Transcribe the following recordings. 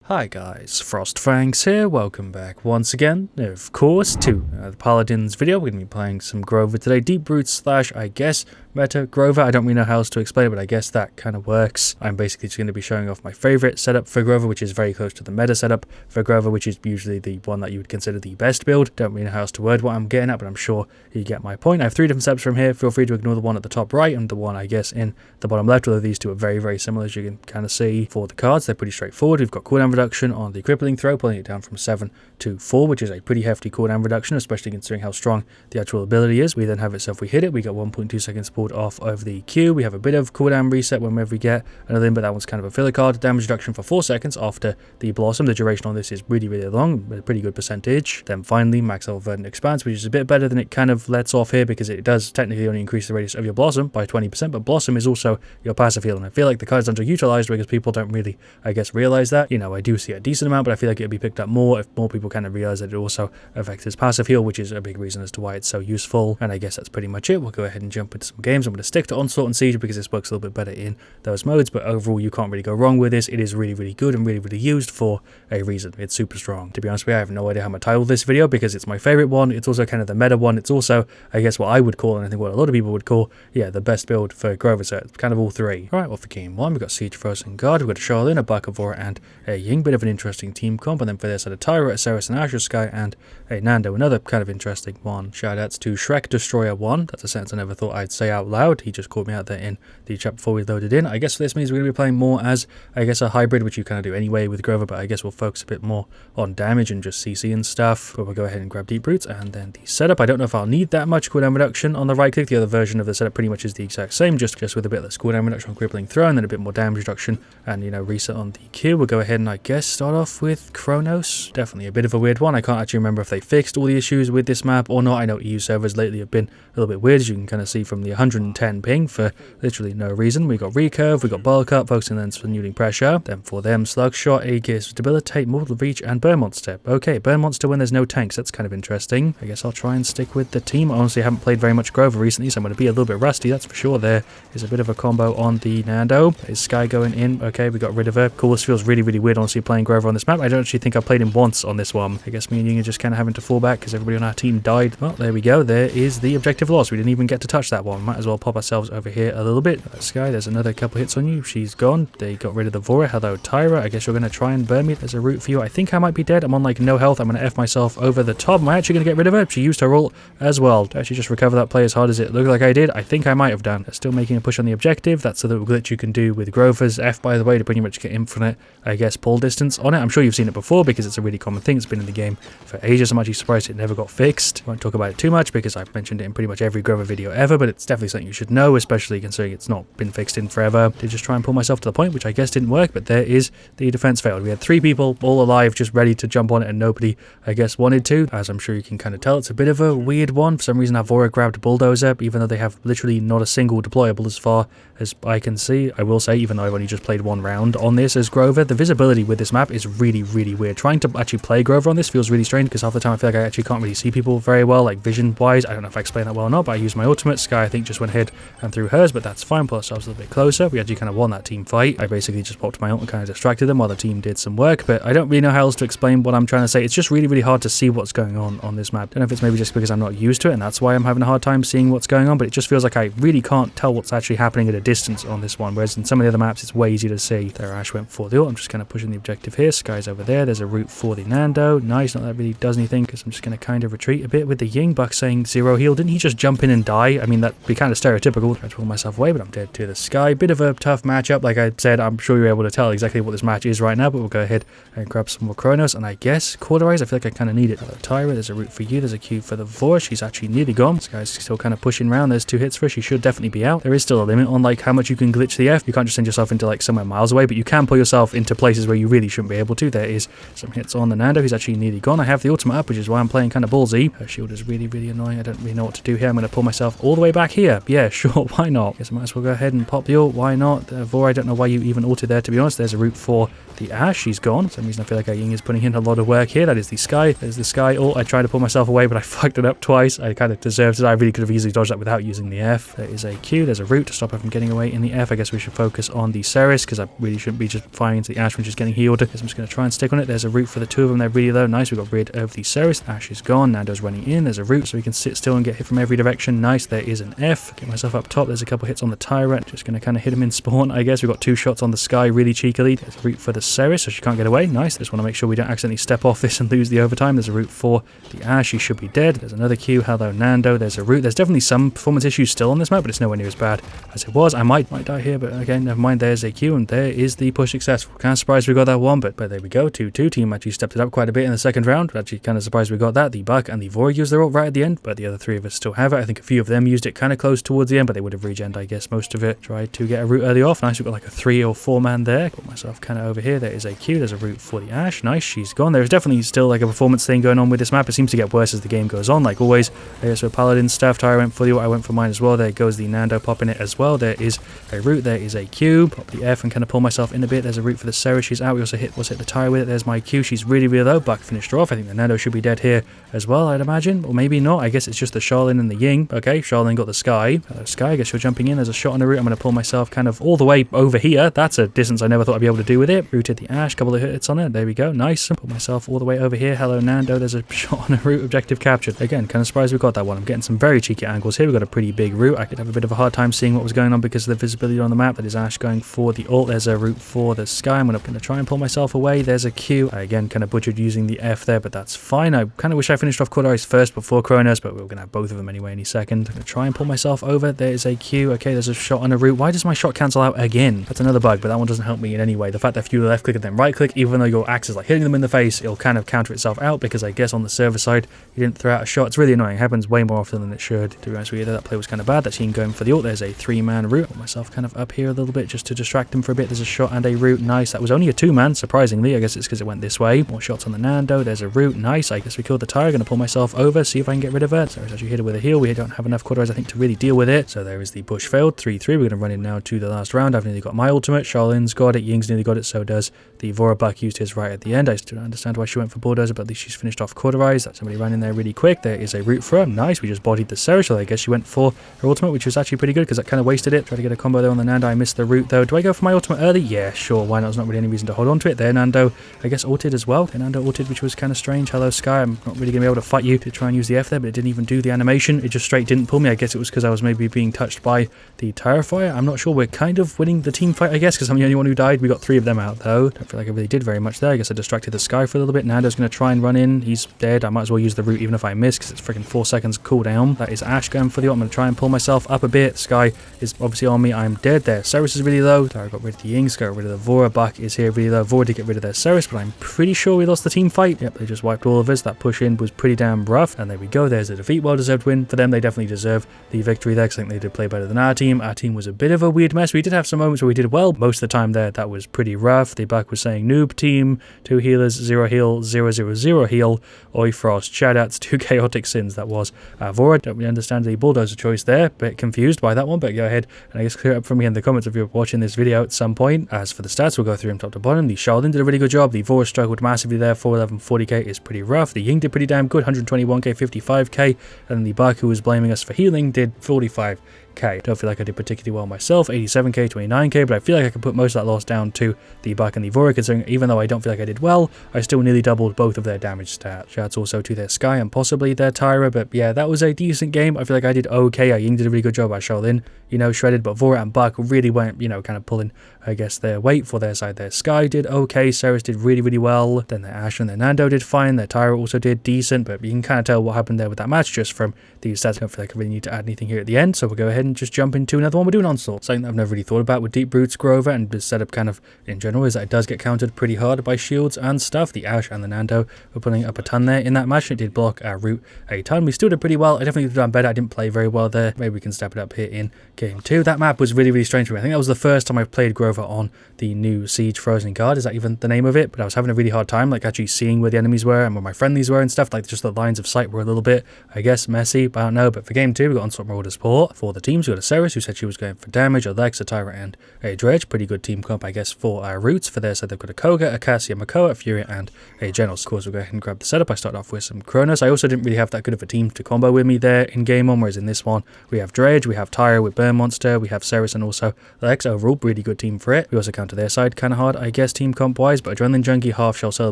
Hi guys, FrostFangs here, welcome back once again, of course, to the Paladins video. We're going to be playing some Grover today, Deep Roots slash, I guess, Meta Grover. I don't really know how else to explain it, but I guess that kind of works. I'm basically just going to be showing off my favourite setup for Grover, which is very close to the meta setup for Grover, which is usually the one that you would consider the best build. Don't really know how else to word what I'm getting at, but I'm sure you get my point. I have three different setups from here. Feel free to ignore the one at the top right and the one, I guess, in the bottom left, although these two are very, very similar, as you can kind of see. For the cards, they're pretty straightforward. We've got cooldown reduction on the crippling throw, pulling it down from 7 to 4, which is a pretty hefty cooldown reduction, especially considering how strong the actual ability is. We then have it so if we hit it, we get 1.2 seconds pulled off over the Q. We have a bit of cooldown reset whenever we get another in, but that one's kind of a filler card. Damage reduction for 4 seconds after the Blossom. The duration on this is really, really long, but a pretty good percentage. Then finally, max level Verdant Expanse, which is a bit better than it kind of lets off here, because it does technically only increase the radius of your Blossom by 20%, but Blossom is also your passive heal, and I feel like the card's underutilized because people don't really, I guess, realize that. You know, I do see a decent amount, but I feel like it'd be picked up more if more people kind of realize that it also affects his passive heal, which is a big reason as to why it's so useful. And I guess that's pretty much it. We'll go ahead and jump into some games. I'm going to stick to Onslaught and Siege because this works a little bit better in those modes, but overall you can't really go wrong with this. It is really, really good and really, really used for a reason. It's super strong. To be honest with you, I have no idea how I'm going to title this video because it's my favorite one. It's also kind of the meta one. It's also, I guess, what I would call, and I think what a lot of people would call, yeah, the best build for Grover, so it's kind of all three. Alright, well, for game one, we've got Siege, Frozen Guard, we've got a Charlene, a Bakavora, and a Ying. Bit of an interesting team comp, and then for this side, a Tyra, a Ceres, and Azure Sky, and a Nando, another kind of interesting one. Shoutouts to Shrek Destroyer 1. That's a sentence I never thought I'd say out loud. He just caught me out there in the chat before we loaded in. I guess this means we're going to be playing more as, I guess, a hybrid, which you kind of do anyway with Grover, but I guess we'll focus a bit more on damage and just CC and stuff. But we'll go ahead and grab Deep Roots, and then the setup. I don't know if I'll need that much cooldown reduction on the right click. The other version of the setup pretty much is the exact same, just with a bit less cooldown reduction on crippling throw, and then a bit more damage reduction and, you know, reset on the Q. We'll go ahead and, I guess, start off with Kronos. Definitely a bit of a weird one. I can't actually remember if they fixed all the issues with this map or not. I know EU servers lately have been a little bit weird, as you can kind of see from the 110 ping for literally no reason. We got Recurve, we got Bulk Up, focusing on Renewing Pressure. Then for them, Slug Shot, Aegis, Debilitate, Mortal Reach, and Burn Monster. Okay, Burn Monster when there's no tanks. That's kind of interesting. I guess I'll try and stick with the team. Honestly, I haven't played very much Grover recently, so I'm going to be a little bit rusty, that's for sure. There is a bit of a combo on the Nando. Is Sky going in? Okay, we got rid of her. Cool, this feels really, really weird, honestly, playing Grover on this map. I don't actually think I played him once on this one. I guess me and Ying are just kind of having to fall back because everybody on our team died. Well, there we go. There is the objective loss. We didn't even get to touch that one. Might as well pop ourselves over here a little bit. Sky, there's another couple hits on you. She's gone. They got rid of the Vora. Hello, Tyra. I guess you're going to try and burn me. There's a route for you. I think I might be dead. I'm on like no health. I'm going to F myself over the top. Am I actually going to get rid of her? She used her ult as well. To actually just recover that play as hard as it looked like I did. I think I might have done. They're still making a push on the objective. That's a little glitch you can do with Grover's F, by the way, to pretty much get infinite, I guess, pull distance on it. I'm sure you've seen it before because it's a really common thing. It's been in the game for ages. I'm actually surprised it never got fixed. I won't talk about it too much because I've mentioned it in pretty much every Grover video ever, but it's definitely something you should know, especially considering it's not been fixed in forever. To just try and pull myself to the point, which I guess didn't work, but there is the defense failed. We had 3 people all alive just ready to jump on it, and nobody, I guess, wanted to. As I'm sure you can kind of tell, it's a bit of a weird one. For some reason, Avora grabbed Bulldozer, even though they have literally not a single deployable as far as I can see. I will say, even though I've only just played 1 round on this as Grover, the visibility with this map is really, really weird. Trying to actually play Grover on this feels really strange because half the time I feel like I actually can't really see people very well, like vision-wise. I don't know if I explained that well or not, but I used my ultimate. Sky, I think, just went ahead and threw hers, but that's fine. Put ourselves a little bit closer. We actually kind of won that team fight. I basically just popped my ult and kind of distracted them while the team did some work, but I don't really know how else to explain what I'm trying to say. It's just really, really hard to see what's going on this map. I don't know if it's maybe just because I'm not used to it and that's why I'm having a hard time seeing what's going on, but it just feels like I really can't tell what's actually happening at a distance on this one, whereas in some of the other maps it's way easier to see. There, Ash went for the ult. I'm just kind of pushing the objective here. Sky's over there. There's a route for the Nando. Nice, not that really does anything because I'm just going to kind of retreat a bit with the Ying. Buck saying 0 heal. Didn't he just jump in and die? I mean, that'd be kind of stereotypical. Try to pull myself away, but I'm dead to the Sky. Bit of a tough matchup. Like I said, I'm sure you're able to tell exactly what this match is right now, but we'll go ahead and grab some more Kronos, and I guess Cauterize. I feel like I kind of need it. Hello, Tyra. There's a route for you. There's a Q for the Vora. She's actually nearly gone. This guy's still kind of pushing around. There's 2 hits for her. She should definitely be out. There is still a limit on like how much you can glitch the F. You can't just send yourself into like somewhere miles away, but you can pull yourself into places where you really shouldn't be able to. There is some hits on the Nando. He's actually nearly gone. I have the ultimate up, which is why I'm playing kind of ballsy. Her shield is really, really annoying. I don't really know what to do here. I'm going to pull myself all the way back here here. Yeah, sure, why not? Guess I might as well go ahead and pop the ult. Why not? Vor, I don't know why you even ulted there, to be honest. There's a route for the Ash. She's gone. For some reason, I feel like Ying is putting in a lot of work here. That is the Sky. There's the Sky ult. I tried to pull myself away, but I fucked it up twice. I kind of deserved it. I really could have easily dodged that without using the F. There is a Q. There's a route to stop her from getting away in the F. I guess we should focus on the Ceres, because I really shouldn't be just firing into the Ash when she's getting healed. I'm just going to try and stick on it. There's a route for the two of them. They're really low. Nice. We got rid of the Ceres. Ash is gone. Nando's running in. There's a route so we can sit still and get hit from every direction. Nice. There is an F. Get myself up top. There's a couple hits on the Tyrant. Just going to kind of hit him in spawn, I guess. We've got 2 shots on the Sky really cheekily. There's a route for the Ceres, so she can't get away. Nice. Just want to make sure we don't accidentally step off this and lose the overtime. There's a route for the Ash. She should be dead. There's another Q. Hello, Nando. There's a route. There's definitely some performance issues still on this map, but it's nowhere near as bad as it was. I might die here, but again, never mind. There's a Q, and there is the push successful. Kind of surprised we got that one, but there we go. 2-2. Team actually stepped it up quite a bit in the second round. Actually, kind of surprised we got that. The Buck and the Vor used their ult right at the end, but the other 3 of us still have it. I think a few of them used it kind of close towards the end, but they would have regened, I guess, most of it. Tried to get a route early off. Nice. We've got like a 3 or 4 man there. Got myself kind of over here. There is a Q. There's a route for the Ash. Nice. She's gone. There's definitely still like a performance thing going on with this map. It seems to get worse as the game goes on, like always. So Paladin stuff. Tyra went for the ult. I went for mine as well. There goes the Nando popping it as well. There is a route. There is a Q. Pop the F and kind of pull myself in a bit. There's a route for the Ceres. She's out. We also hit the Tyra with it. There's my Q. She's really low. Buck finished her off. I think the Nando should be dead here as well, I'd imagine. Or maybe not. I guess it's just the Charlene and the Ying. Okay, Charlene got the Sky. Sky, I guess you're jumping in. There's a shot on the route. I'm going to pull myself kind of all the way over here. That's a distance I never thought I'd be able to do with it. Rooted the Ash. Couple of hits on it. There we go. Nice. Pull myself all the way over here. Hello, Nando. There's a shot on a route. Objective captured. Again, kind of surprised we got that one. I'm getting some very cheeky angles here. We've got a pretty big route. I could have a bit of a hard time seeing what was going on because of the visibility on the map. That is Ash going for the ult. There's a route for the Sky. I'm going to try and pull myself away. There's a Q. I, again, kind of butchered using the F there, but that's fine. I kind of wish I finished off Cordaris first before Kronos, but we're going to have both of them anyway any second. I'm going to try and pull myself over. There is a Q. Okay, there's a shot on a route. Why does my shot cancel out again? That's another bug, but that one doesn't help me in any way. The fact that if you left click and then right click, even though your axe is like hitting them in the face, it'll kind of counter itself out because I guess on the server side, you didn't throw out a shot. It's really annoying. It happens way more often than it should. To be honest with you, that play was kind of bad. That team going for the ult. There's a 3-man route. Put myself kind of up here a little bit just to distract him for a bit. There's a shot and a route. Nice. That was only a 2-man, surprisingly. I guess it's because it went this way. More shots on the Nando. There's a route. Nice. I guess we killed the Tyre. Going to pull myself over, see if I can get rid of it. So it's actually hit it with a heal. We don't have enough Cordaris, I think, to really deal with it. So there is the push failed. 3-3. We're going to run in now to the last round. I've nearly got my ultimate. Charlene's got it. Ying's nearly got it. So does the Vora. Buck used his right at the end. I still don't understand why she went for Bulldozer, but at least she's finished off Cordaris. That somebody ran in there really quick. There is a route for her. Nice. We just bodied the Ceres. So I guess she went for her ultimate, which was actually pretty good because that kind of wasted it. Tried to get a combo there on the Nando. I missed the route though. Do I go for my ultimate early? Yeah, sure. Why not? There's not really any reason to hold on to it. There, Nando, I guess, ulted as well. Okay, Nando ulted, which was kind of strange. Hello, Sky. I'm not really going to be able to fight you to try and use the F there, but it didn't even do the animation. It just straight didn't pull me. I guess it was because I was maybe being touched by the Terrifier. I'm not sure. We're kind of winning the team fight, I guess, because I'm the only one who died. We got 3 of them out though. Don't feel like I really did very much there. I guess I distracted the Sky for a little bit. Nando's going to try and run in. He's dead. I might as well use the route even if I miss because it's freaking 4 seconds cooldown. That is Ash going for the ult. I'm going to try and pull myself up a bit. Sky is obviously on me. I'm dead there. Ceres is really low. I got rid of the Ying. Got rid of the Vora. Buck is here really low. Vora did get rid of their Ceres, but I'm pretty sure we lost the team fight. Yep, they just wiped all of us. That push in was pretty damn rough. And there we go. There's a defeat. Well-deserved win for them. They definitely deserve the victory there because I think they did play better than our team. Our team was a bit of a weird mess. We did have some moments where we did well. Most of the time there, that was pretty rough. The Buck was saying noob team, 2 healers, 0 heal, 0 heal. Oi Frost. Shoutouts to Chaotic Sins. That was Vora. Don't really understand the Bulldozer choice there. Bit confused by that one, but go ahead and I guess clear it up for me in the comments if you're watching this video at some point. As for the stats, we'll go through them top to bottom. The Charlene did a really good job. The Vora struggled massively there. 411 40k is pretty rough. The Ying did pretty damn good. 121k, 55k. And the Buck, who was blaming us for healing, did 45k. Don't feel like I did particularly well myself. 87k, 29k, but I feel like I could put most of that loss down to the Buck and the Vora, considering even though I don't feel like I did well, I still nearly doubled both of their damage stats. Shouts also to their Sky and possibly their Tyra, but yeah, that was a decent game. I feel like I did okay. Ying did a really good job at Charlene, you know, shredded, but Vora and Buck really went, you know, kind of pulling, I guess, their weight for their side. Their Sky did okay. Ceres did really well. Then their Ash and their Nando did fine. Their Tyra also did decent, but you can kind of tell what happened there with that match just from these stats. I don't feel like I really need to add anything here at the end, so we'll go ahead and just jump into another one we're doing Onslaught. Something that I've never really thought about with Deep Roots Grover and the setup kind of in general is that it does get countered pretty hard by shields and stuff. The Ash and the Nando were putting up a ton there in that match. It did block our route a ton. We still did pretty well. I definitely could have done better. I didn't play very well there. Maybe we can step it up here in game 2. That map was really strange for me. I think that was the first time I've played Grover on the new Siege Frozen card. Is that even the name of it? But I was having a really hard time like actually seeing where the enemies were and where my friendlies were and stuff. Like just the lines of sight were a little bit, I guess, messy, but I don't know. But for game 2 we got Onslaught Marauder support for the team teams. We got a Ceres who said she was going for damage, a Lex, a Tyra, and a Dredge. Pretty good team comp, I guess, for our Roots. For their side, they've got a Koga, a Cassie, a Makoa, a Fury, and a Genos. Of course, we'll go ahead and grab the setup. I started off with some Kronos. I also didn't really have that good of a team to combo with me there in game 1, whereas in this one, we have Dredge, we have Tyra with Burn Monster, we have Ceres, and also Lex. Overall, pretty good team for it. We also counter their side, kind of hard, I guess, team comp-wise, but Adrenaline Junkie, Half Shell, Soul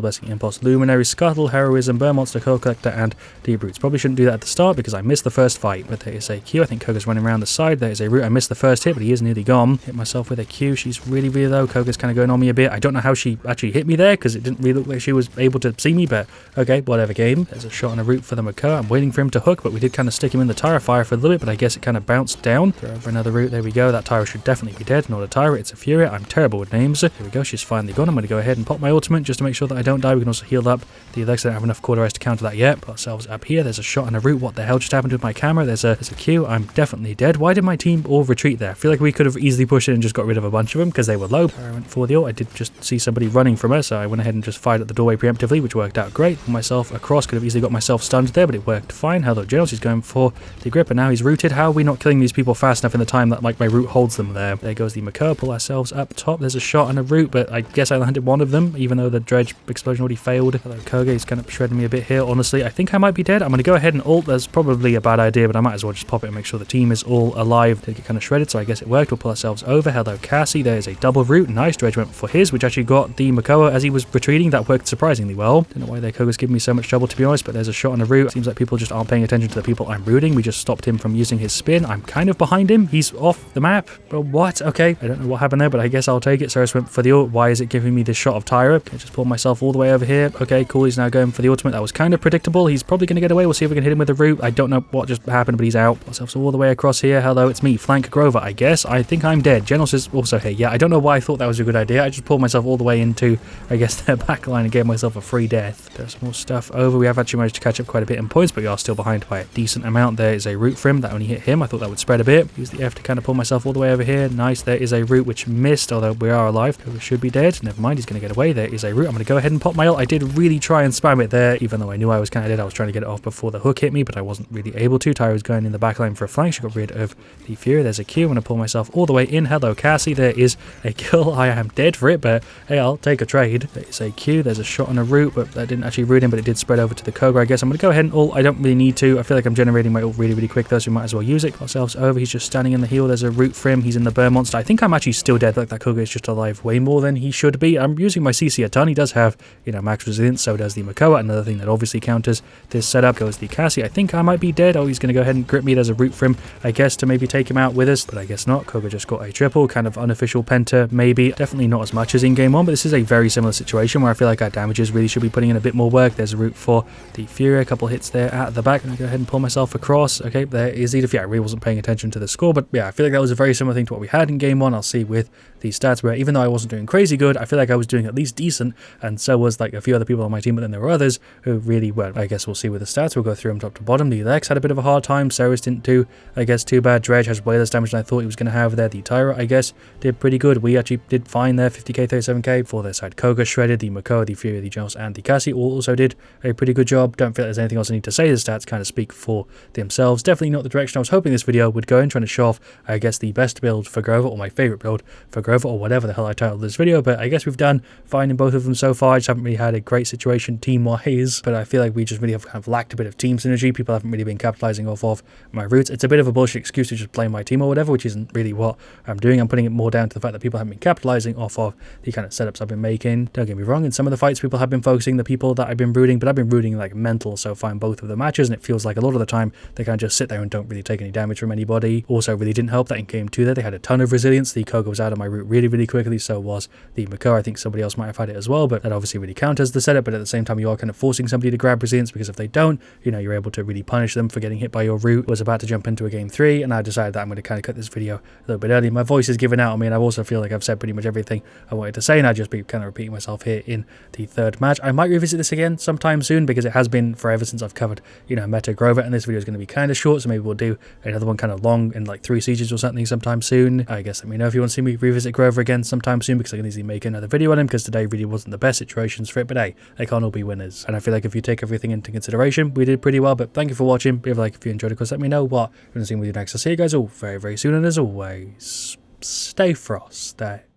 Blessing, Impulse, Luminary, Scuttle, Heroism, Burn Monster, Cold Collector, and Deep Roots. Probably shouldn't do that at the start because I missed the first fight, but there is a Q. I think Koga's running around the side. There is a Root. I missed the first hit, but he is nearly gone. Hit myself with a Q. She's really low. Koga's kind of going on me a bit. I don't know how she actually hit me there because it didn't really look like she was able to see me, but okay, whatever game. There's a shot and a Root for the Makoa. I'm waiting for him to hook, but we did kind of stick him in the Tyra fire for a little bit, but I guess it kind of bounced down. Throw over another Root. There we go. That Tyra should definitely be dead. Not a Tyra, it's a Fury. I'm terrible with names. Here we go. She's finally gone. I'm going to go ahead and pop my ultimate just to make sure that I don't die. We can also heal up the Lex. I don't have enough Cauterize to counter that yet. Put ourselves up here. There's a shot and a Root. What the hell just happened with my camera? There's a Q. I'm definitely dead. Why did my team all retreat there? I feel like we could have easily pushed it and just got rid of a bunch of them because they were low. I went for the ult. I did just see somebody running from her, so I went ahead and just fired at the doorway preemptively, which worked out great. Put myself across. Could have easily got myself stunned there, but it worked fine. Hello, Genos. He's going for the grip, and now he's rooted. How are we not killing these people fast enough in the time that like my Root holds them there? There goes the Makoa. Pull ourselves up top. There's a shot and a Root, but I guess I landed one of them, even though the Dredge explosion already failed. Hello, Koga. He's kind of shredding me a bit here. Honestly, I think I might be dead. I'm going to go ahead and ult. That's probably a bad idea, but I might as well just pop it and make sure the team is all alive. They get kind of shredded, so I guess it worked. We'll pull ourselves over. Hello, Cassie. There's a double Root. Nice. Dredge went for his, which actually got the Makoa as he was retreating. That worked surprisingly well. Don't know why their Koga's giving me so much trouble, to be honest, but there's a shot and a Root. Seems like people just aren't paying attention to the people I'm rooting. We just stopped him from using his spin. I'm kind of behind him. He's off the map. But what? Okay. I don't know what happened there, but I guess I'll take it. Ceres went for the ult. Why is it giving me this shot of Tyra? I just pulled myself all the way over here. Okay, cool. He's now going for the ultimate. That was kind of predictable. He's probably going to get away. We'll see if we can hit him with a Root. I don't know what just happened, but he's out. Pull ourselves all the way across here. Hello, it's me, Flank Grover, I guess. I think I'm dead. Genos is also here. Yeah, I don't know why I thought that was a good idea. I just pulled myself all the way into, I guess, their backline and gave myself a free death. There's more stuff over. We have actually managed to catch up quite a bit in points, but we are still behind by a decent amount. There is a Root for him. That only hit him. I thought that would spread a bit. Use the F to kind of pull myself all the way over here. Nice. There is a Root which missed, although we are alive. We should be dead. Never mind. He's going to get away. There is a Root. I'm going to go ahead and pop my ult. I did really try and spam it there, even though I knew I was kind of dead. I was trying to get it off before the hook hit me, but I wasn't really able to. Tyra was going in the backline for a flank. She got rid of the Fury. There's a Q. I'm going to pull myself all the way in. Hello, Cassie. There is a kill. I am dead for it, but hey, I'll take a trade. There is a Q. There's a shot on a Root, but that didn't actually root him, but it did spread over to the Koga. I guess I'm going to go ahead and ult. I don't really need to. I feel like I'm generating my ult really quick though, so we might as well use it. Got ourselves over. He's just standing in the heal. There's a Root for him. He's in the Burn Monster. I think I'm actually still dead. Like that Koga is just alive way more than he should be. I'm using my CC a ton. He does have, you know, max resilience. So does the Makoa. Another thing that obviously counters this setup. Goes the Cassie. I think I might be dead. Oh, he's going to go ahead and grip me. There's a Root for him, I guess, to maybe take him out with us, but I guess not. Koga just got a triple, kind of unofficial penta, maybe. Definitely not as much as in game 1, but this is a very similar situation where I feel like our damages really should be putting in a bit more work. There's a Root for the Fury. A couple hits there at the back. I'm going to go ahead and pull myself across. Okay, there is the defeat. I really wasn't paying attention to the score, but yeah, I feel like that was a very similar thing to what we had in game 1. I'll see with the stats where even though I wasn't doing crazy good, I feel like I was doing at least decent, and so was like a few other people on my team, but then there were others who really weren't. I guess we'll see with the stats. We'll go through them top to bottom. The Lex had a bit of a hard time. Ceres didn't do, I guess, too bad. Dredge has way less damage than I thought he was going to have there. The Tyra, I guess, did pretty good. We actually did fine there, 50k, 37k. For their side, Koga shredded. The Makoa, the Fury, the Genos, and the Cassie all also did a pretty good job. Don't feel like there's anything else I need to say. The stats kind of speak for themselves. Definitely not the direction I was hoping this video would go in, trying to show off, I guess, the best build for Grover, or my favorite build for Grover, or whatever the hell I titled this video, but I guess we've done fine in both of them so far. I just haven't really had a great situation team-wise, but I feel like we just really have kind of lacked a bit of team synergy. People haven't really been capitalizing off of my Roots. It's a bit of a bullshit excuse to just blame my team or whatever, which isn't really what I'm doing. I'm putting it more down to the fact that people haven't been capitalizing off of the kind of setups I've been making. Don't get me wrong, in some of the fights people have been focusing the people that I've been rooting, but I've been rooting like mental so far in both of the matches, and it feels like a lot of the time they kind of just sit there and don't really take any damage from anybody. Also really didn't help that in game 2 there they had a ton of resilience. The Koga was out of my Root really quickly, so was the Makoa. I think somebody else might have had it as well, but that obviously really counters the setup, but at the same time you are kind of forcing somebody to grab resilience, because if they don't, you know, you're able to really punish them for getting hit by your Root. I was about to jump into a game 3, and I decided that I'm going to kind of cut this video a little bit early. My voice is giving out on me, and I also feel like I've said pretty much everything I wanted to say, and I'd just be kind of repeating myself here in the third match. I might revisit this again sometime soon, because it has been forever since I've covered, you know, meta Grover, and this video is going to be kind of short, so maybe we'll do another one kind of long in like 3 sieges or something sometime soon. I guess let me know if you want to see me revisit Grover again sometime soon, because I can easily make another video on him, because today really wasn't the best situations for it, but hey, they can't all be winners. And I feel like if you take everything into consideration, we did pretty well. But thank you for watching. Leave a like if you enjoyed it, because let me know what you want to see with your next next. I'll see you guys all very, very soon, and as always, stay frosty.